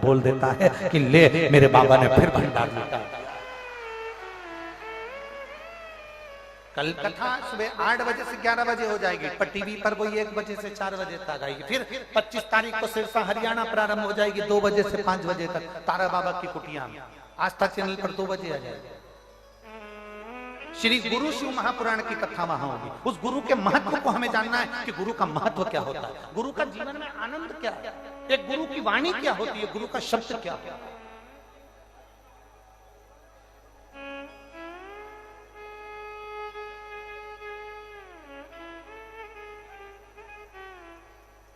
बोल देता है कि ले मेरे बाबा ने फिर भंडार लूटा। कल कथा सुबह 8 बजे से 11 बजे हो जाएगी, पर टीवी पर वही 1 बजे से 4 बजे तक आएगी। फिर 25 तारीख को सिरसा हरियाणा प्रारंभ हो जाएगी 2 बजे से 5 बजे तक तारा बाबा की कुटिया में। आस्था चैनल पर 2 बजे आ जाएगी। श्री गुरु शिव महापुराण की कथा वहां होगी। उस गुरु के महत्व को हमें जानना है कि गुरु का महत्व क्या होता है, गुरु का जीवन में आनंद क्या है, एक गुरु की वाणी क्या होती है, गुरु का शब्द क्या है।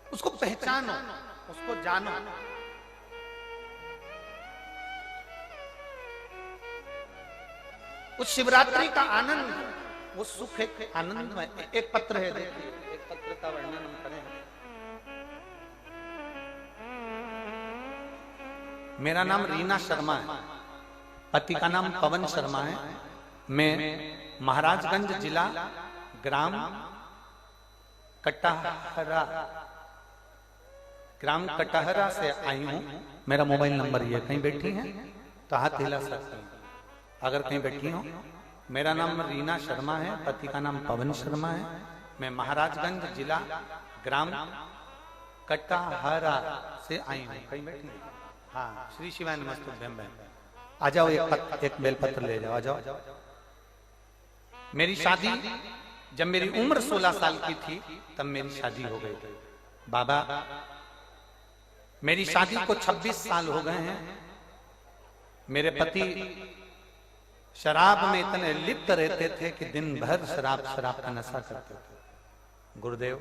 उसको पहचानो, उसको जानो। उस शिवरात्रि का आनंद, वो सुख एक आनंद में। एक पत्र है, एक पत्र का वर्णन हम करें। मेरा नाम रीना शर्मा है, पति का नाम पवन शर्मा है। मैं महाराजगंज जिला ग्राम कटहरा से आई हूं। मेरा मोबाइल नंबर ये, कहीं बैठी हैं तो हाथ हिला सकते हैं अगर कहीं बैठी हो। मेरा नाम रीना शर्मा है, पति का नाम पवन शर्मा है। मैं महाराजगंज जिला ग्राम कटहरा से आई हूँ। कहीं बैठी? हाँ, श्री शिवाय नमस्तुभ्यं। आ जाओ, एक बेलपत्र ले जाओ, आ जाओ। मेरी शादी जब मेरी उम्र 16 साल की थी तब मेरी शादी हो गई थी। बाबा, मेरी शादी को 26 साल हो गए हैं। मेरे पति शराब में इतने लिप्त रहते थे कि दिन भर शराब का नशा करते थे। गुरुदेव,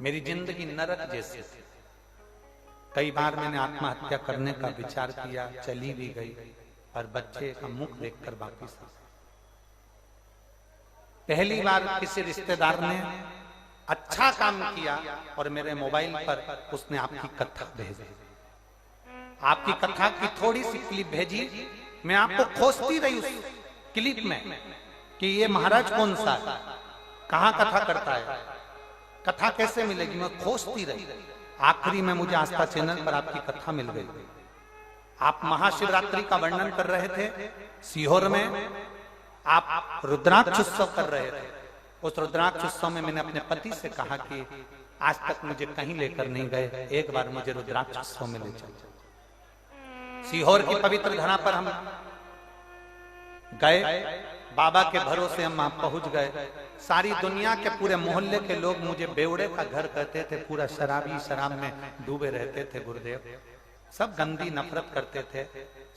मेरी जिंदगी नरक जैसी थी। कई बार मैंने आत्महत्या करने का विचार किया, चली भी गई, पर बच्चे का मुख देखकर वापिस आ। पहली बार किसी रिश्तेदार ने अच्छा काम किया और मेरे मोबाइल पर उसने आपकी कथा भेजी। आपकी कथा की थोड़ी सी क्लिप भेजी। मैं आपको खोजती रही उस क्लिप में कि ये महाराज कौन सा है, कहां कथा करता है, कथा कैसे मिलेगी। मैं खोजती रही। आखिरी में मुझे आस्था चैनल पर आपकी कथा मिल गई। आप महाशिवरात्रि का वर्णन कर रहे थे सीहोर में, आप रुद्राक्ष उत्सव कर रहे थे। उस रुद्राक्ष उत्सव में मैंने अपने पति से कहा कि आज तक मुझे कहीं लेकर नहीं गए, एक बार मुझे रुद्राक्ष उत्सव में ले चलो। सीहोर की पवित्र धरा पर हम गए, बाबा के भरोसे हम वहां पहुंच गए। सारी दुनिया के पूरे मोहल्ले के लोग मुझे बेवड़े का घर कहते थे, पूरा शराब में डूबे रहते थे। गुरुदेव, सब गंदी नफरत करते थे,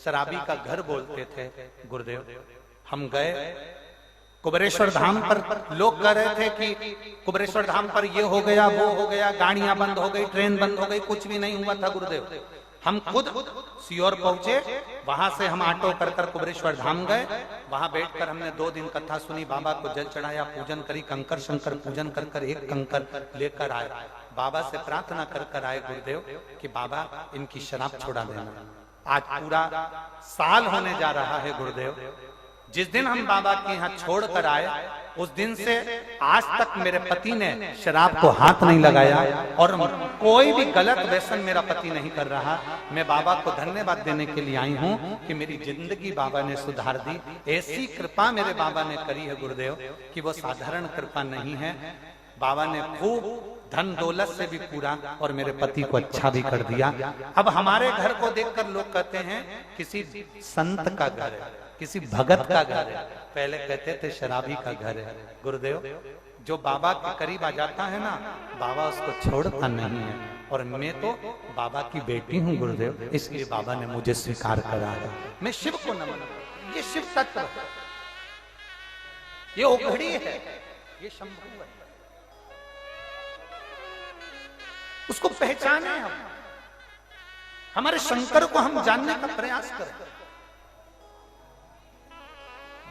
शराबी का घर बोलते थे। गुरुदेव, हम गए कुबेरेश्वर धाम पर। लोग कह रहे थे कि कुबेरेश्वर धाम पर ये हो गया, वो हो गया, गाड़ियां बंद हो गई, ट्रेन बंद हो गई, कुछ भी नहीं हुआ था। गुरुदेव, हम खुद सीहोर पहुंचे, वहां से हम ऑटो कर कुबेरेश्वर धाम गए। वहां बैठकर हमने 2 दिन कथा सुनी, बाबा को जल चढ़ाया, पूजन करी, कंकर शंकर पूजन कर एक कंकर लेकर आए। बाबा से प्रार्थना कर आए गुरुदेव कि बाबा इनकी शराब छोड़ा देना। आज पूरा साल होने जा रहा है गुरुदेव। जिस दिन हम बाबा के यहाँ छोड़ कर आए, उस दिन से आज तक मेरे पति ने शराब को हाथ नहीं लगाया और कोई भी गलत व्यसन मेरा पति नहीं कर रहा। मैं बाबा को धन्यवाद देने के लिए आई हूँ कि मेरी जिंदगी बाबा ने सुधार दी। ऐसी कृपा मेरे बाबा ने करी है गुरुदेव कि वो साधारण कृपा नहीं है। बाबा ने खूब धन दौलत से भी पूरा और मेरे पति को अच्छा भी कर दिया। अब हमारे घर को देखकर लोग कहते हैं किसी संत का घर है, किसी भगत का घर है। पहले कहते थे शराबी का घर है। गुरुदेव, जो बाबा के करीब आ जाता है ना, बाबा उसको छोड़ता नहीं है। और मैं तो बाबा की बेटी हूँ गुरुदेव, इसलिए बाबा ने मुझे स्वीकार करा है। मैं शिव को नमन, ये शिव तत्व, ये ओघड़ी है, ये शंभु है। उसको पहचाने हम, हमारे शंकर को हम जानने का प्रयास करें।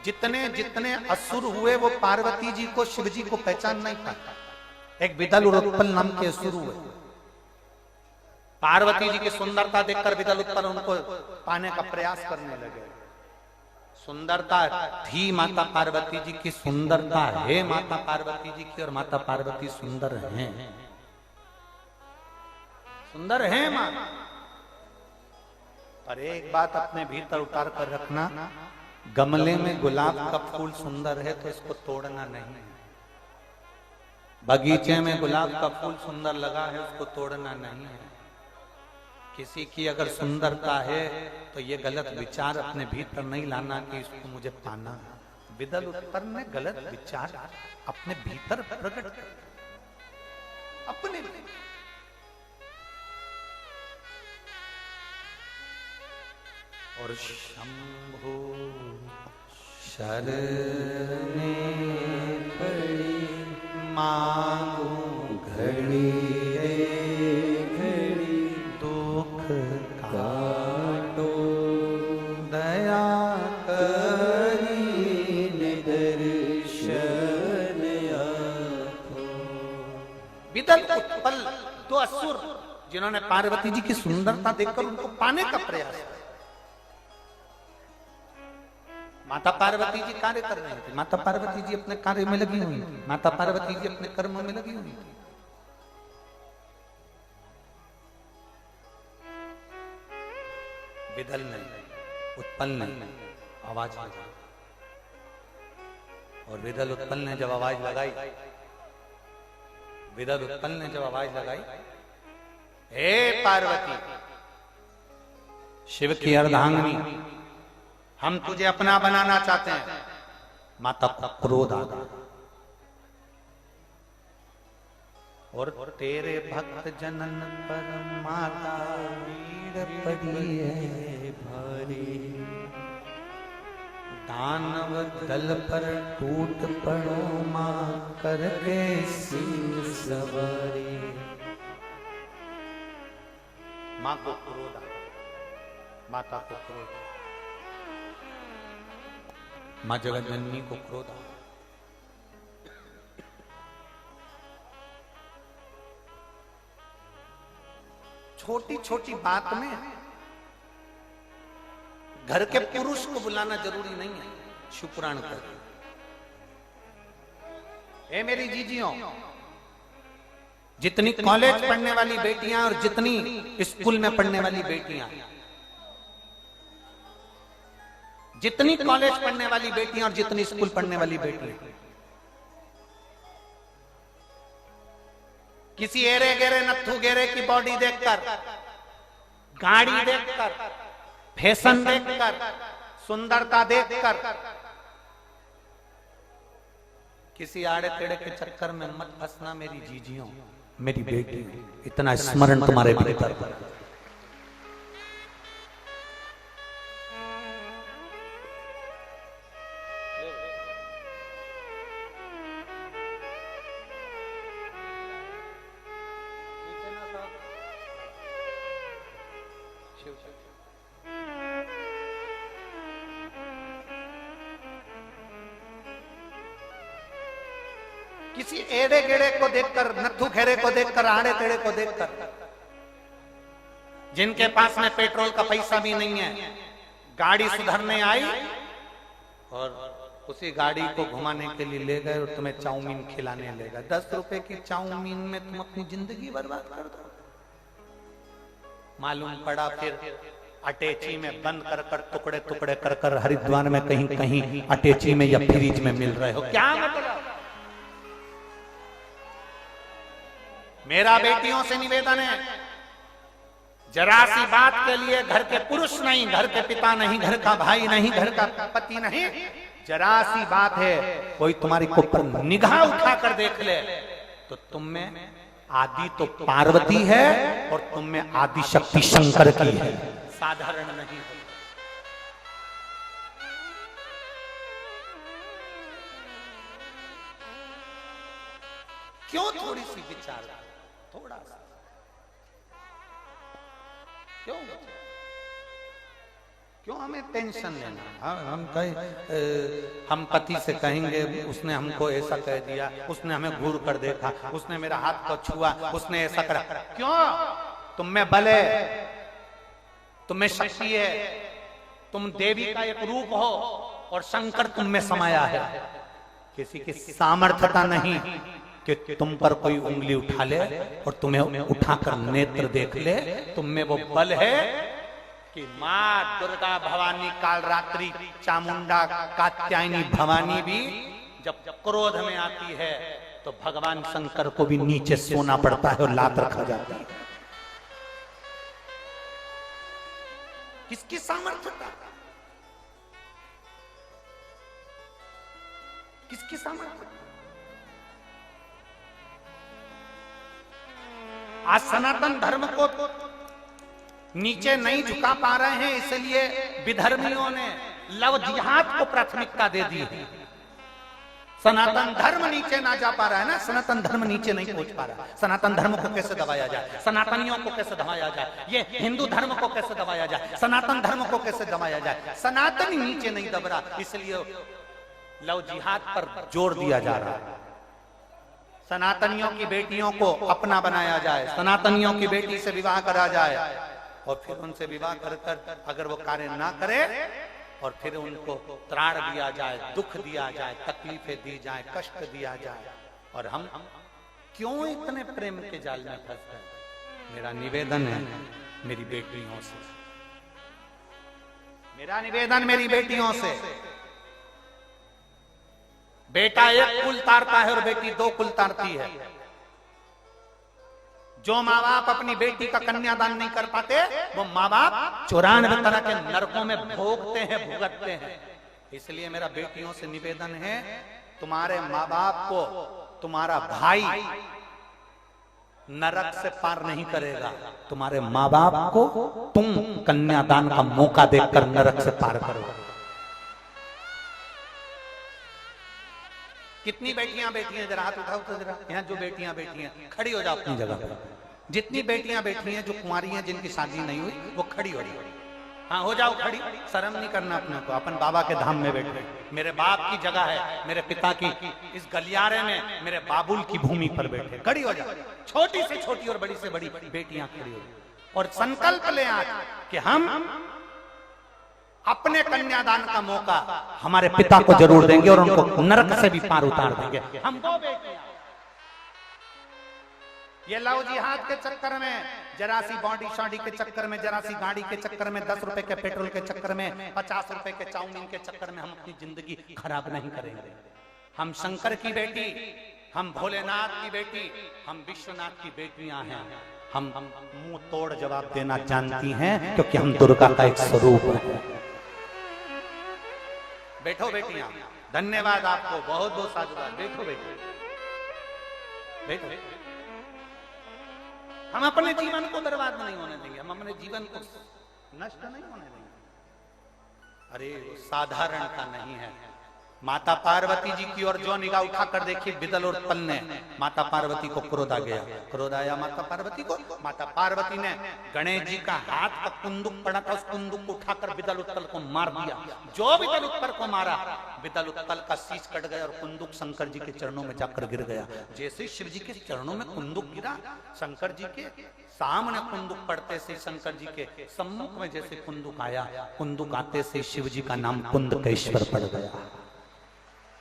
जितने जितने असुर हुए वो पार्वती जी को, शिव जी को पहचान नहीं पाता। एक विदल उत्पल नाम के असुर हुए, पार्वती जी की सुंदरता देखकर विदल उत्पल उनको पाने का प्रयास करने लगे। सुंदरता थी माता पार्वती जी की, सुंदरता है माता पार्वती जी की, और माता पार्वती सुंदर हैं। सुंदर है मां, पर एक बात अपने भीतर उतार कर रखना, गमले में गुलाब का फूल सुंदर है तो इसको तोड़ना नहीं। बगीचे में गुलाब का फूल सुंदर लगा है, उसको तोड़ना नहीं है। किसी की अगर सुंदरता है तो ये गलत विचार अपने भीतर नहीं लाना कि इसको मुझे पाना। विदल उत्तर ने गलत विचार अपने भीतर प्रकट कर अपने और शंभु शरणे पड़ी मांगू घड़ी घड़ी दुख काटो दया करी निदर्शन आँखों। विदल उत्पल दो असुर जिन्होंने पार्वती जी की सुंदरता देखकर उनको पाने का प्रयास किया। माता पार्वती जी कार्य कर रहे थे, माता पार्वती जी अपने कार्य में लगी हुई थी, माता पार्वती जी अपने कर्म में लगी हुई थी। विदल ने उत्पल ने आवाज लगाई और विदल उत्पल ने जब आवाज लगाई, विदल उत्पल ने जब आवाज लगाई, हे पार्वती शिव की अर्धांगिनी, हम तुझे अपना बनाना चाहते हैं। माता का क्रोध आ गया और तेरे भक्त जनन पर माता वीर पड़ी है भारी, दानव दल पर टूट पड़ो मां करके सिंह सवारी। मां को क्रोध आ गया, माता को क्रोध, मां जगतजननी को क्रोध आ। छोटी छोटी बात में घर के पुरुष को बुलाना जरूरी नहीं है। शिवपुराण कर ए मेरी जीजियों, जितनी कॉलेज पढ़ने वाली बेटियां और जितनी स्कूल में पढ़ने वाली बेटियां, जितनी कॉलेज पढ़ने वाली बेटियां और जितनी स्कूल पढ़ने वाली बेटियां, किसी एरे गेरे नत्थु गेरे की बॉडी देखकर, गाड़ी देखकर, फैशन देखकर, सुंदरता देखकर किसी आड़े टेढ़े के चक्कर में मत फंसना मेरी जीजियों, मेरी बेटी। इतना स्मरण तुम्हारे भीतर पर। किसी एड़े गेड़े को देखकर, नत्थु घेरे को देखकर, आड़े टेढ़े को देखकर, जिनके पास में पेट्रोल का पैसा भी नहीं है, गाड़ी सुधरने आई और उसी गाड़ी को घुमाने के लिए ले गए और तुम्हें चाउमीन खिलाने ले गए। 10 रुपए की चाउमीन में तुम अपनी जिंदगी बर्बाद कर दो। मालूम पड़ा फिर अटैची में बंद कर कर, टुकड़े टुकड़े कर कर हरिद्वार में कहीं कहीं अटैची में या फ्रिज में मिल रहे हो। क्या मतलब? मेरा बेटियों से निवेदन है, जरा सी बात के लिए घर के पुरुष नहीं, घर के पिता नहीं, घर का भाई नहीं, घर का पति नहीं, जरा सी बात है कोई तुम्हारी ऊपर निगाह उठाकर देख ले तो तुम में आदि तो पार्वती है और तुम में आदि शक्ति शंकर की है, साधारण नहीं। क्यों थोड़ी सी विचार, थोड़ा सा क्यों हमें टेंशन लेना? हम कहीं हम पति से कहेंगे उसने हमको ऐसा कह दिया, उसने हमें घूर कर देखा, उसने मेरा हाथ को छुआ, उसने ऐसा करा। क्यों? तुम में बल है, तुम में शक्ति है, तुम देवी का एक रूप हो और शंकर तुम में समाया है। किसी की सामर्थ्यता नहीं, कि तुम पर कोई उंगली उठा ले और तुम्हें उठाकर नेत्र देख ले, तुम में वो बल है कि माँ दुर्गा भवानी कालरात्रि चामुंडा कात्यायनी भवानी भी जब क्रोध में आती है तो भगवान शंकर को भी नीचे सोना पड़ता है और लात रखा जाता है। किसकी सामर्थ्य, किसकी सामर्थ्य? आज सनातन धर्म को नीचे नहीं झुका पा रहे हैं, इसलिए विधर्मियों ने लव जिहाद को प्राथमिकता दे दी है। सनातन धर्म नीचे ना जा पा रहा है ना, सनातन धर्म नीचे नहीं पहुंच पा रहा है। सनातन धर्म को कैसे दबाया जाए, सनातनियों को कैसे दबाया जाए, ये हिंदू धर्म को कैसे दबाया जाए, सनातन धर्म को कैसे दबाया जाए, सनातनी नीचे नहीं दब रहा, इसलिए लव जिहाद पर जोर दिया जा रहा है। सनातनियों की बेटियों को अपना बनाया जाए, सनातनियों की बेटी से विवाह करा जाए और फिर उनसे विवाह कर अगर वो कार्य ना करे और फिर उनको त्राण दिया जाए, दुख दिया जाए, तकलीफें दी जाए, कष्ट दिया जाए। और हम क्यों इतने प्रेम के जाल में फंस गए? मेरा निवेदन है मेरी बेटियों से, मेरा निवेदन मेरी बेटियों से, बेटा एक कुल तारता है और बेटी दो कुल तारती है। जो माँ बाप अपनी बेटी का कन्यादान नहीं कर पाते वो माँ बाप 94 तरह के नरकों में भोगते हैं, भुगतते हैं। इसलिए मेरा बेटियों से निवेदन है, तुम्हारे माँ बाप को तुम्हारा भाई नरक से पार नहीं करेगा, तुम्हारे माँ बाप को तुम कन्यादान का मौका देकर नरक से पार करोगे। कितनी बेटियां बैठी हैं, जरा हाथ उठाओ तो जरा, यहाँ जो बेटियां बैठी हैं खड़ी हो जाओ अपनी जगह पर। जितनी बेटियां बैठी हैं जो कुंवारी हैं, जिनकी शादी नहीं हुई, वो खड़ी हो जाओ। हाँ हो जाओ खड़ी, शर्म नहीं करना अपने को, अपन बाबा के धाम में बैठे, मेरे बाप की जगह है, मेरे पिता की इस गलियारे में मेरे बाबुल की भूमि पर बैठे, खड़ी हो जाओ। छोटी से छोटी और बड़ी से बड़ी बेटियां खड़ी हो और संकल्प ले आज कि हम अपने कन्यादान का मौका हमारे पिता को जरूर देंगे और उनको नरक से भी पार उतार देंगे। हम दो बेटियां, ये लव जिहाद के चक्कर में, जरा सी बॉडी शॉडी के चक्कर में, जरा सी गाड़ी के चक्कर में, 10 रुपए के पेट्रोल के चक्कर में, 50 रुपए के चाउमीन के चक्कर में हम अपनी जिंदगी खराब नहीं करेंगे। हम शंकर की बेटी, हम भोलेनाथ की बेटी, हम विश्वनाथ की बेटियां हैं। हम मुंह तोड़ जवाब देना जानती हैं क्योंकि हम दुर्गा का एक स्वरूप है। बैठो बेटियां, धन्यवाद आपको, बहुत बहुत साधुवाद। बैठो बेटी, बैठो। हम अपने जीवन को बर्बाद नहीं होने देंगे, हम अपने जीवन को नष्ट नहीं होने देंगे। अरे साधारण का नहीं है। माता पार्वती जी की ओर जो निगाह उठाकर देखी बिदल और तल ने, माता पार्वती को क्रोध आ गया। क्रोध आया माता पार्वती को, माता पार्वती ने गणेश जी का हाथ का कुंदुक पड़ा था, उस कुंदुक को उठाकर बिदल उत्तल को मार दिया। जो बिदल उत्तल को मारा, बिदल उत्तल का शीश कट गया और कुंदुक शंकर जी के चरणों में जाकर गिर गया। जैसे शिव जी के चरणों में कुंदुक गिरा, शंकर जी के सामने कुंदुक पड़ते से शंकर जी के सम्मुख में जैसे कुंदुक आया, कुंदुक आते से शिव जी का नाम कुंदकेश्वर पड़ गया।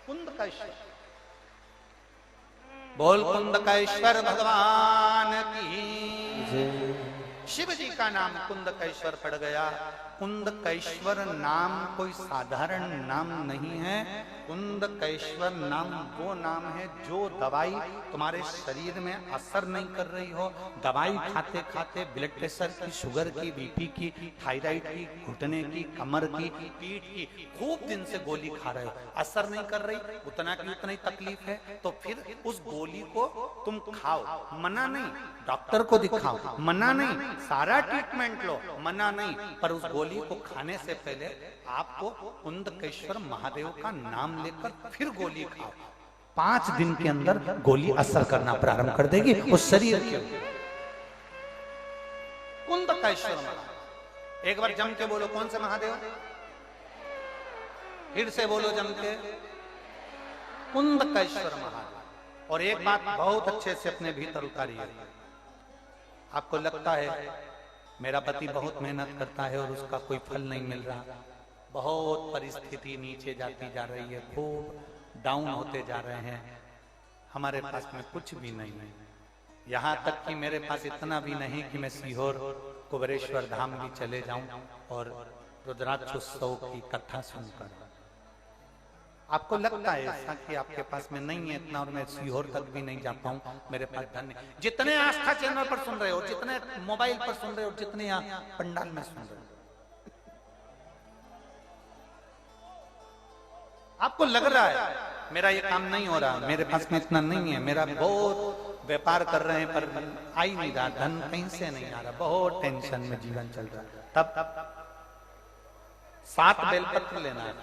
कुंदकेश्वर, बोल कुंदकेश्वर भगवान की। शिव जी का नाम कुंदकेश्वर पड़ गया। कुंदकेश्वर नाम कोई साधारण नाम नहीं है। कुंदकेश्वर नाम वो नाम है जो दवाई तुम्हारे शरीर में असर नहीं कर रही हो। दवाई खाते खाते ब्लड प्रेशर की, शुगर की, बीपी की, थायराइड की, घुटने की, कमर की, पीठ की, खूब दिन से गोली खा रहे हो, असर नहीं कर रही, उतना की उतनी तकलीफ है, तो फिर उस गोली को तुम खाओ, मना नहीं। डॉक्टर को दिखाओ, मना नहीं। सारा ट्रीटमेंट लो, मना नहीं। पर उस गोली को खाने से पहले आपको कुंदकेश्वर महादेव का नाम लेकर फिर गोली खाओ। 5 दिन के अंदर गोली असर करना प्रारंभ कर देगी उस शरीर के। कुंदकेश्वर महादेव, एक बार जम के बोलो, कौन से महादेव? फिर से बोलो जम के, कुंदकेश्वर महादेव। और एक बात बहुत अच्छे से अपने भीतर उतारिए। आपको लगता है मेरा पति बहुत मेहनत करता है और उसका कोई फल नहीं मिल रहा, बहुत परिस्थिति नीचे जाती जा रही है, खूब डाउन होते जा रहे हैं, हमारे पास में कुछ भी नहीं है। यहाँ तक कि मेरे पास इतना भी नहीं कि मैं सीहोर कुबेरेश्वर धाम भी चले जाऊं और रुद्राक्षोत्सव की कथा सुनकर। आपको लगता है ऐसा कि आपके पास में नहीं है इतना और मैं सीहोर तक भी नहीं जा पाऊं, मेरे पास धन नहीं। जितने आस्था चैनल पर सुन रहे हो, जितने मोबाइल पर सुन रहे हो, जितने यहाँ पंडाल में सुन रहे हो, आपको लग रहा है मेरा ये काम नहीं हो रहा, मेरे पास में इतना नहीं है, मेरा बहुत व्यापार कर रहे हैं पर आ ही नहीं रहा, धन कहीं से नहीं आ रहा, बहुत टेंशन में जीवन चल रहा है। तब 7 बेलपत्र लेना है।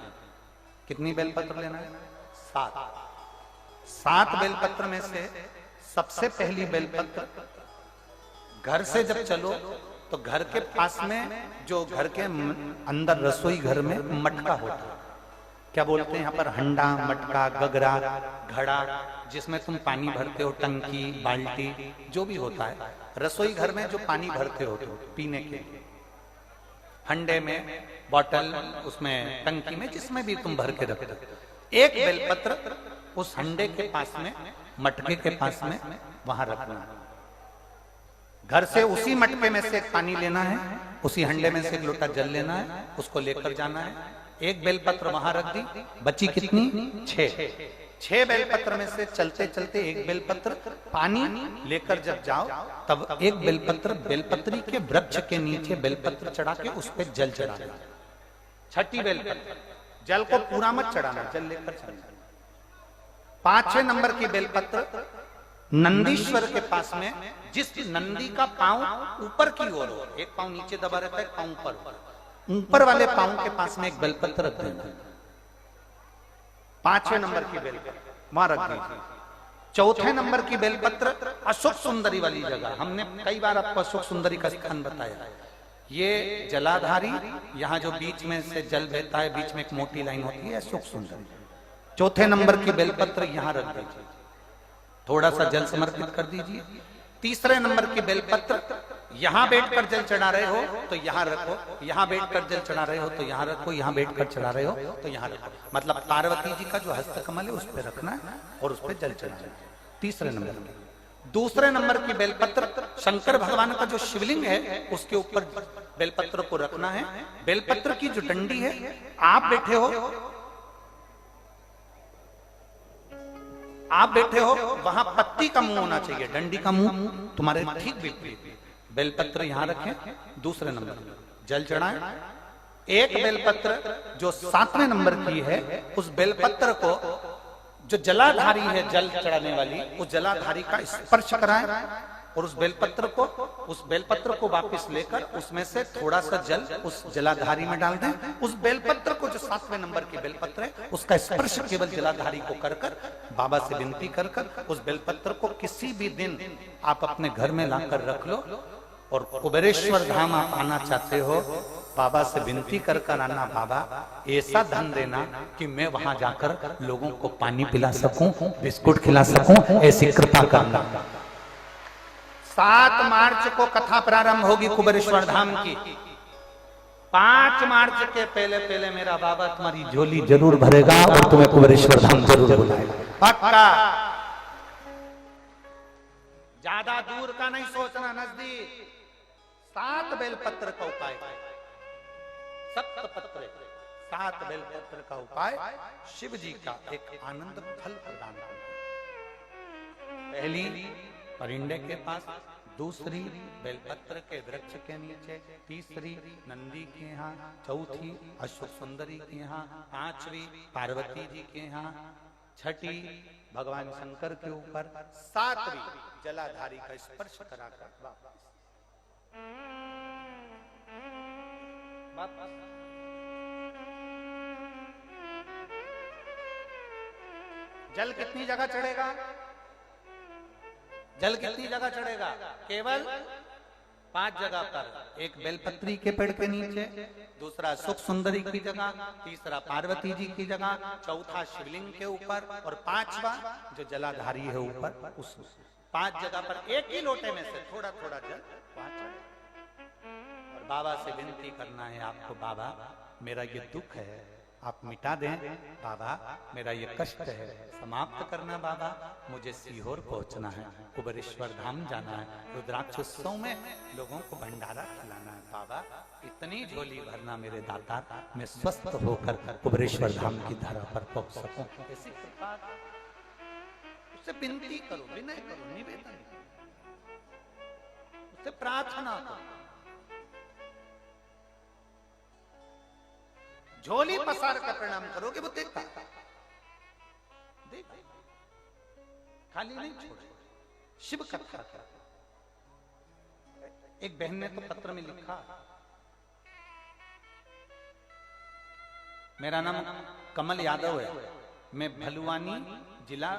कितनी बेलपत्र लेना है? 7 बेलपत्र में से सबसे पहली बेलपत्र, घर से जब चलो तो घर के पास में जो घर के अंदर रसोई घर में मटका होता है, क्या बोलते हैं यहाँ पर, हंडा, मटका, गगरा, घड़ा, जिसमें तुम पानी भरते हो, टंकी, बाल्टी, जो भी होता है रसोई घर में जो पानी भरते हो पीने के, हंडे में, बॉटल, उसमें टंकी में, जिसमें भी तुम भर के रखते हो, एक बेलपत्र उस हंडे के पास में, मटके के पास में वहां रखना है। घर से उसी मटके में से पानी लेना है, उसी हंडे में से एक लोटा जल लेना है, उसको लेकर जाना है। एक बेलपत्र वहां रख दी, बची कितनी? 6 बेलपत्र में से चलते चलते एक बेलपत्र पानी लेकर जब जाओ तब एक बेलपत्र बेलपत्री के वृक्ष के नीचे बेलपत्र चढ़ा के उस पर जल चढ़ाना। 6ठी बेलपत्र, जल को पूरा मत चढ़ाना, जल लेकर चढ़ाना। 5वें नंबर की बेलपत्र नंदीश्वर के पास में, जिस नंदी का पांव ऊपर की ओर हो, एक पांव नीचे दबा रहता है, पांव ऊपर वाले पांव के पास में एक बेलपत्र रख देना। 5वें नंबर की बेलपत्र वहां रख दीजिए। 4थे नंबर की बेलपत्र अशोक सुंदरी वाली जगह, हमने कई बार आपको अशोक सुंदरी का स्थान बताया। ये जलाधारी, यहाँ जो बीच में से जल बहता है, बीच में एक मोटी लाइन होती है, अशोक सुंदरी। 4थे नंबर की बेलपत्र यहाँ रख दीजिए, थोड़ा सा जल समर्पित कर दीजिए। 3रे नंबर की बेलपत्र, यहां बैठकर जल चढ़ा रहे हो तो यहां रखो, यहां बैठकर जल चढ़ा रहे हो तो यहां रखो, यहां बैठकर चढ़ा रहे हो तो यहां रखो, मतलब पार्वती जी का जो हस्तकमल है उस पर रखना है और उस पर जल चढ़ाना है। 3रे नंबर में। 2रे नंबर की बेलपत्र शंकर भगवान का जो शिवलिंग है उसके ऊपर बेलपत्र को रखना है। बेलपत्र की जो डंडी है, आप बैठे हो वहां पत्ती का मुंह होना चाहिए, डंडी का मुंह तुम्हारे ठीक विपरीत। बेलपत्र यहां रखें। 2रे नंबर जल चढ़ाएं। एक बेलपत्र जो 7वें नंबर की है, उस बेलपत्र को जो जलाधारी है जल चढ़ाने वाली, उस जलाधारी का स्पर्श कराएं और उस बेलपत्र को वापस लेकर उसमें से थोड़ा सा जल उस जलाधारी में डाल दें। उस बेलपत्र को जो 7वें नंबर की बेलपत्र है उसका स्पर्श केवल जलाधारी को कर बाबा से विनती कर उस बेलपत्र को किसी भी दिन आप अपने घर में लाकर रख लो और कुबेरेश्वर धाम आप आना चाहते हो, बाबा से विनती कर आना, बाबा ऐसा धन देना कि मैं वहां जाकर लोगों को पानी पिला सकूं, बिस्कुट खिला सकूं, ऐसी कृपा करना। 7 मार्च को कथा प्रारंभ होगी कुबेरेश्वर धाम की। 5 मार्च के पहले मेरा बाबा तुम्हारी झोली जरूर भरेगा और तुम्हें कुबेरेश्वर धाम जरूर बुलाएगा, पक्का। ज्यादा दूर का नहीं सोचना, नजदीक। 7 बेलपत्र का उपाय, 7 बेलपत्र का उपाय शिव जी का एक आनंद फल प्रदान करना। पहली परिंडे के पास, 2री बेलपत्र के वृक्ष के नीचे, 3री नंदी के यहाँ, 4थी अशोक सुंदरी के यहाँ, 5वीं पार्वती जी के यहाँ, 6ठी भगवान शंकर के ऊपर, 7वीं जलाधारी का स्पर्श कराकर वापस। जल कितनी जगह चढ़ेगा? केवल 5 जगह पर। एक बेलपत्री के पेड़ के नीचे, 2रा सुख सुंदरी की जगह, 3रा पार्वती जी की जगह, 4था शिवलिंग के ऊपर और 5वां जो जलाधारी है ऊपर, उस 5 जगह पर एक ही लोटे में से थोड़ा थोड़ा जल वहां चढ़े और बाबा से विनती करना है आपको, बाबा मेरा ये दुख है, आप मिटा दें बाबा, मेरा ये कष्ट है समाप्त करना बाबा, मुझे सीहोर पहुंचना है, कुबेरेश्वर धाम जाना है, रुद्राक्ष उत्सव में लोगों को भंडारा खिलाना है बाबा, इतनी झोली भरना मेरे दाता, मैं स्वस्थ होकर कुबेरेश्वर धाम की धरा पर पहुंच सकूं। ऐसी कृपा, उससे विनती करो, विनय करो, निवेदन, उससे प्रार्थना करो, झोली पसार कर प्रणाम करोगे वो देखता, देख खाली नहीं छोड़े। शिव कथा, एक बहन ने तो पत्र में लिखा, मेरा नाम कमल यादव है, मैं भलुआनी जिला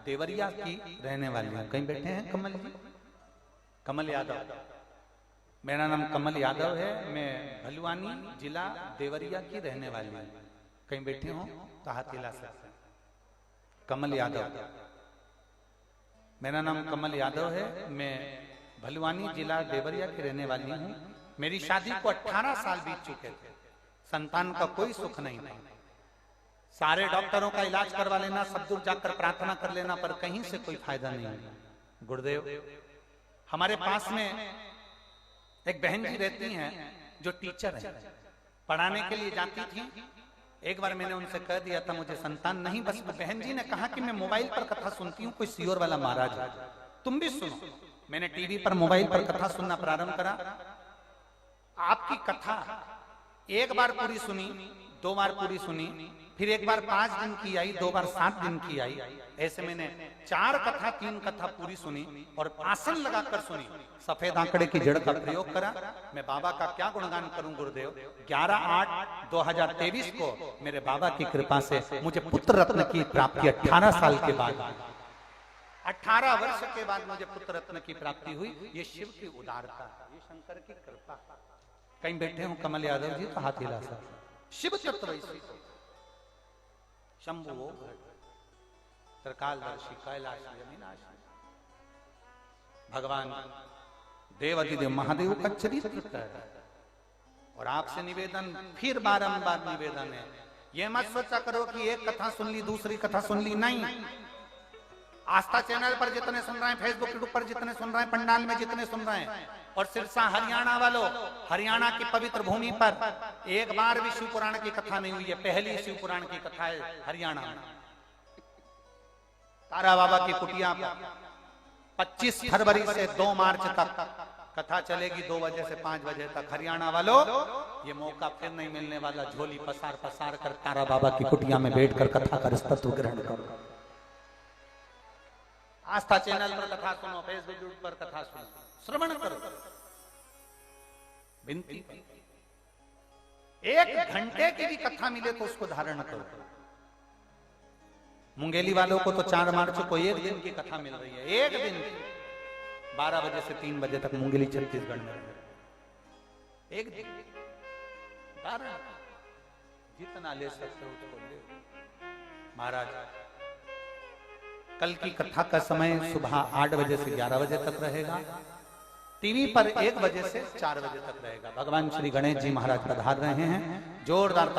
देवरिया की रहने वाली हूं। कहीं बैठे हैं कमल जी? कमल यादव, मेरा नाम कमल यादव है, मैं भलुआनी जिला देवरिया की रहने वाली हूँ। कहीं बैठे हो तो हाथ हिला सकते हैं। कमल यादव, मेरा नाम कमल यादव है, मैं भलुआनी जिला देवरिया की रहने वाली हूँ। मेरी शादी को 18 साल बीत चुके थे, संतान का कोई सुख नहीं था। सारे डॉक्टरों का इलाज करवा लेना, सब दूर जाकर प्रार्थना कर लेना, पर कहीं से कोई फायदा नहीं। गुरुदेव, हमारे पास में एक बहन जी रहती हैं जो टीचर है, पढ़ाने के लिए जाती थी। एक बार मैंने उनसे कह दिया था मुझे संतान नहीं, बस बहन जी ने कहा कि मैं मोबाइल पर कथा सुनती हूँ, कोई सीहोर वाला महाराज है, तुम भी सुनो। मैंने टीवी पर मोबाइल पर कथा सुनना प्रारंभ करा। आपकी कथा एक बार पूरी सुनी, 2 बार पूरी सुनी, फिर एक बार 5 दिन की आई, 2 बार 7 दिन की आई, ऐसे मैंने 4 कथा 3 कथा पूरी सुनी और आसन लगाकर सुनी। सफेद आंकड़े की जड़ का प्रयोग करा। मैं बाबा का क्या गुणगान करूं गुरुदेव। 11/8/2023 को मेरे बाबा की कृपा से मुझे पुत्र रत्न की प्राप्ति 18 साल के बाद, 18 वर्ष के बाद मुझे पुत्र रत्न की प्राप्ति हुई। ये शिव की उदारता, ये शंकर की कृपा। कहीं बैठे हो कमल यादव जी तो हाथ हिला सकते। शिव तत्व शंभु वो त्रिकालदर्शी कैलाशी अविनाशी भगवान देवाधिदेव महादेव का चरित्र है। और आपसे निवेदन, फिर बारंबार निवेदन है, ये मत सोचा करो कि एक कथा सुन ली दूसरी कथा सुन ली, नहीं। आस्था चैनल पर जितने सुन रहे हैं, फेसबुक यूट्यूब पर जितने सुन रहे हैं, पंडाल में जितने सुन रहे हैं, और सिरसा हरियाणा वालों, हरियाणा की पवित्र भूमि पर एक बार भी शिव पुराण की कथा नहीं हुई है। पहली शिव पुराण की कथा है हरियाणा में, तारा बाबा की कुटिया पर 25 फरवरी से 2 मार्च तक कथा चलेगी, 2 बजे से 5 बजे तक। हरियाणा वालों, ये मौका फिर नहीं मिलने वाला। झोली पसार पसार कर तारा बाबा की कुटिया में बैठकर कथा का तत्व ग्रहण करो। आस्था चैनल पर कथा सुनो, फेसबुक यूट्यूब पर कथा सुनो, श्रवण करो। विनती, 1 घंटे की भी कथा मिले तो उसको धारण करो। मुंगेली वालों को तो 4 मार्च को 1 दिन की कथा मिल रही है, 1 दिन की, 12 बजे से 3 बजे तक मुंगेली छत्तीसगढ़ में। 1 दिन धारण, जितना ले सकते हो उसको ले। महाराज, कल की कथा का समय सुबह 8 बजे से 11 बजे तक रहेगा, टीवी पर 1 बजे से 4 बजे तक रहेगा। भगवान श्री गणेश जी महाराज पधार रहे हैं, जोरदार ताली